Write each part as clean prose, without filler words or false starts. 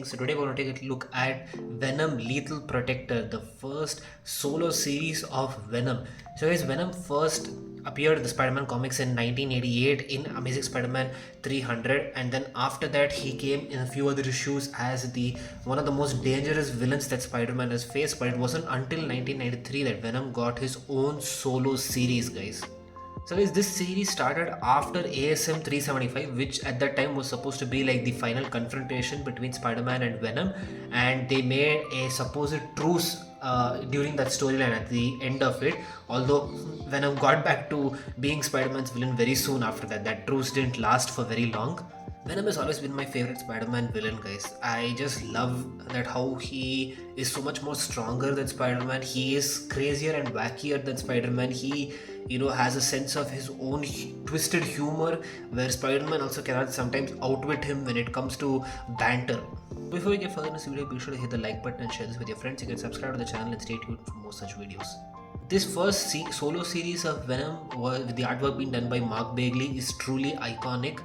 So today we're going to take a look at Venom Lethal Protector, the first solo series of Venom. So guys, Venom first appeared in the Spider-Man comics in 1988 in Amazing Spider-Man 300, and then after that he came in a few other issues as the one of the most dangerous villains that Spider-Man has faced. But it wasn't until 1993 that Venom got his own solo series, guys. So guys, this series started after ASM 375, which at that time was supposed to be like the final confrontation between Spider-Man and Venom, and they made a supposed truce during that storyline at the end of it. Although Venom got back to being Spider-Man's villain very soon after that, that truce didn't last for very long. Venom has always been my favorite Spider-Man villain, guys. I just love that how he is so much more stronger than Spider-Man. He is crazier and wackier than Spider-Man. He, has a sense of his own twisted humor, where Spider-Man also cannot sometimes outwit him when it comes to banter. Before we get further in this video, be sure to hit the like button and share this with your friends. You can subscribe to the channel and stay tuned for more such videos. This first solo series of Venom, with the artwork being done by Mark Bagley, is truly iconic.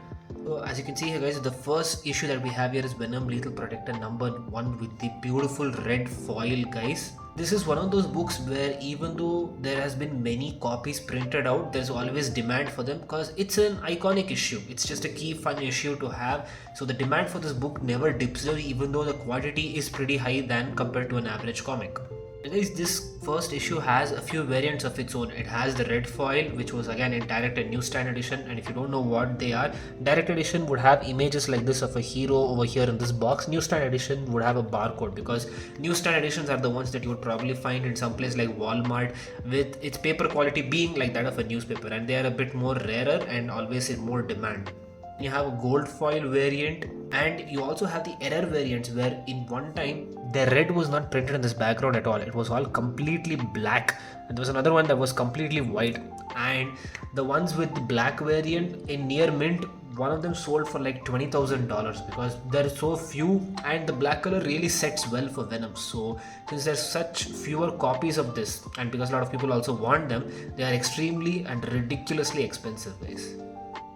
So as you can see here, guys, the first issue that we have here is Venom Lethal Protector #1 with the beautiful red foil, guys. This is one of those books where even though there has been many copies printed out, there's always demand for them because it's an iconic issue. It's just a key fun issue to have. So the demand for this book never dips down, even though the quantity is pretty high than compared to an average comic. Guys, this first issue has a few variants of its own. It has the red foil, which was again in direct and newsstand edition, and if you don't know what they are, direct edition would have images like this of a hero over here in this box. Newsstand edition would have a barcode, because newsstand editions are the ones that you would probably find in some place like Walmart, with its paper quality being like that of a newspaper, and they are a bit more rarer and always in more demand. You have a gold foil variant, and you also have the error variants where in one time the red was not printed in this background at all. It was all completely black, and there was another one that was completely white. And the ones with the black variant in near mint, one of them sold for like $20,000 because there are so few, and the black color really sets well for Venom. So since there's such fewer copies of this, and because a lot of people also want them, they are extremely and ridiculously expensive, guys.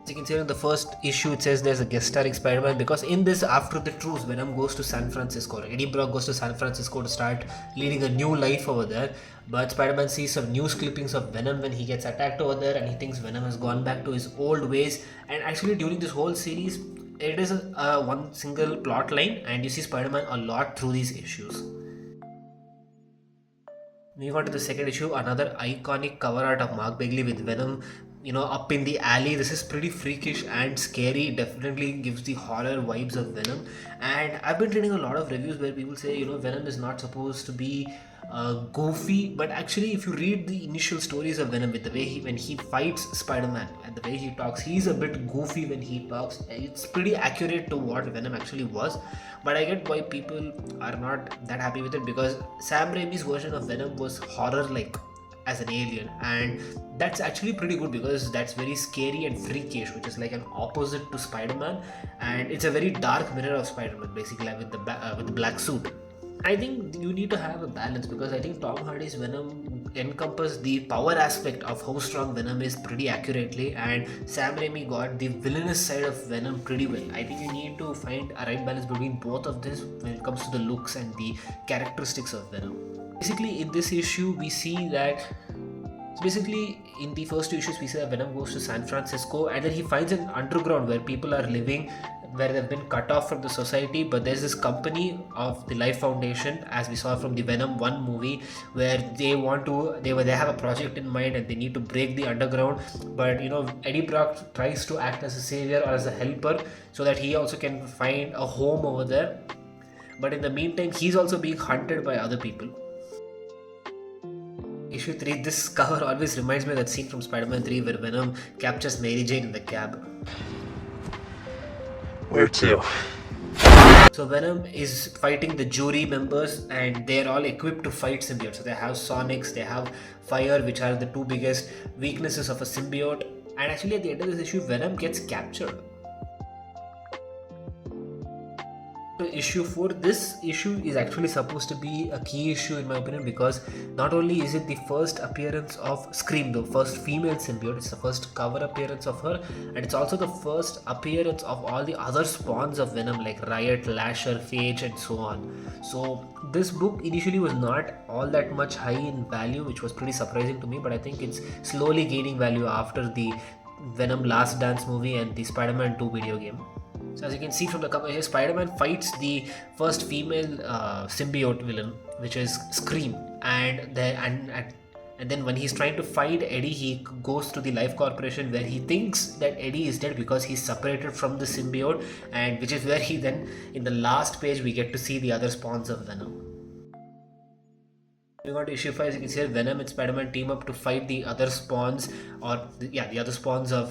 As you can see in the first issue, it says there's a guest starring Spider-Man, because in this, after the truce, Venom goes to San Francisco. Eddie Brock goes to San Francisco to start leading a new life over there. But Spider-Man sees some news clippings of Venom when he gets attacked over there, and he thinks Venom has gone back to his old ways. And actually, during this whole series, it is a one single plot line, and you see Spider-Man a lot through these issues. Moving on to the second issue, another iconic cover art of Mark Bagley with Venom, up in the alley. This is pretty freakish and scary. Definitely gives the horror vibes of Venom. And I've been reading a lot of reviews where people say, Venom is not supposed to be goofy, but actually, if you read the initial stories of Venom, with the way when he fights Spider-Man and the way he talks, he's a bit goofy when he talks. It's pretty accurate to what Venom actually was. But I get why people are not that happy with it, because Sam Raimi's version of Venom was horror-like as an alien, and that's actually pretty good because that's very scary and freakish, which is like an opposite to Spider-Man, and it's a very dark mirror of Spider-Man, basically, with the black suit. I think you need to have a balance, because I think Tom Hardy's Venom encompassed the power aspect of how strong Venom is pretty accurately, and Sam Raimi got the villainous side of Venom pretty well. I think you need to find a right balance between both of this when it comes to the looks and the characteristics of Venom. Basically, in this issue, we see that in the first two issues, we see that Venom goes to San Francisco, and then he finds an underground where people are living, where they've been cut off from the society. But there's this company of the Life Foundation, as we saw from the Venom 1 movie, where they have a project in mind and they need to break the underground. But Eddie Brock tries to act as a savior or as a helper so that he also can find a home over there. But in the meantime, he's also being hunted by other people. Issue 3, this cover always reminds me of that scene from Spider-Man 3 where Venom captures Mary Jane in the cab. Where to? So Venom is fighting the jury members, and they're all equipped to fight symbiotes. So they have sonics, they have fire, which are the two biggest weaknesses of a symbiote. And actually at the end of this issue, Venom gets captured. issue 4. This issue is actually supposed to be a key issue in my opinion, because not only is it the first appearance of Scream, the first female symbiote, it's the first cover appearance of her, and it's also the first appearance of all the other spawns of Venom like Riot, Lasher, Phage, and so on. So this book initially was not all that much high in value, which was pretty surprising to me, but I think it's slowly gaining value after the Venom Last Dance movie and the Spider-Man 2 video game. So as you can see from the cover here, Spider-Man fights the first female symbiote villain, which is Scream, and then when he's trying to fight Eddie, he goes to the Life Corporation where he thinks that Eddie is dead because he's separated from the symbiote, and which is where he then, in the last page, we get to see the other spawns of Venom. Moving on to issue 5, as you can see here, Venom and Spider-Man team up to fight the other spawns, the other spawns of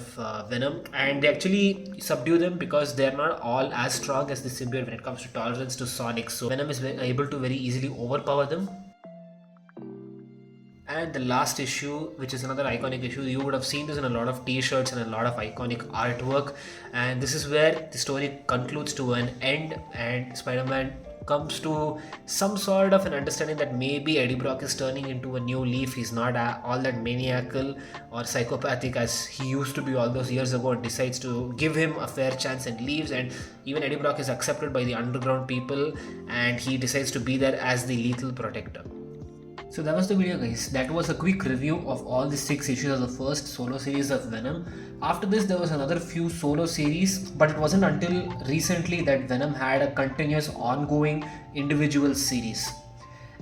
Venom, and they actually subdue them because they're not all as strong as the symbiote when it comes to tolerance to Sonic. So Venom is able to very easily overpower them. And the last issue, which is another iconic issue, you would have seen this in a lot of t-shirts and a lot of iconic artwork, and this is where the story concludes to an end and Spider-Man comes to some sort of an understanding that maybe Eddie Brock is turning into a new leaf. He's not all that maniacal or psychopathic as he used to be all those years ago, and decides to give him a fair chance and leaves. And even Eddie Brock is accepted by the underground people, and he decides to be there as the Lethal Protector. So that was the video, guys. That was a quick review of all the 6 issues of the first solo series of Venom. After this, there was another few solo series, but it wasn't until recently that Venom had a continuous ongoing individual series.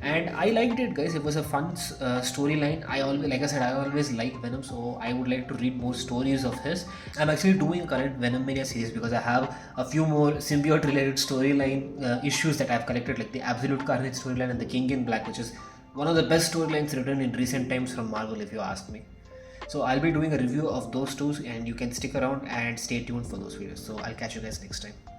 And I liked it, guys. It was a fun storyline. Like I said, I always like Venom, so I would like to read more stories of his. I'm actually doing a current Venom Mania series because I have a few more symbiote related storyline issues that I've collected, like the Absolute Carnage storyline and the King in Black, which is one of the best storylines written in recent times from Marvel, if you ask me. So I'll be doing a review of those two, and you can stick around and stay tuned for those videos. So I'll catch you guys next time.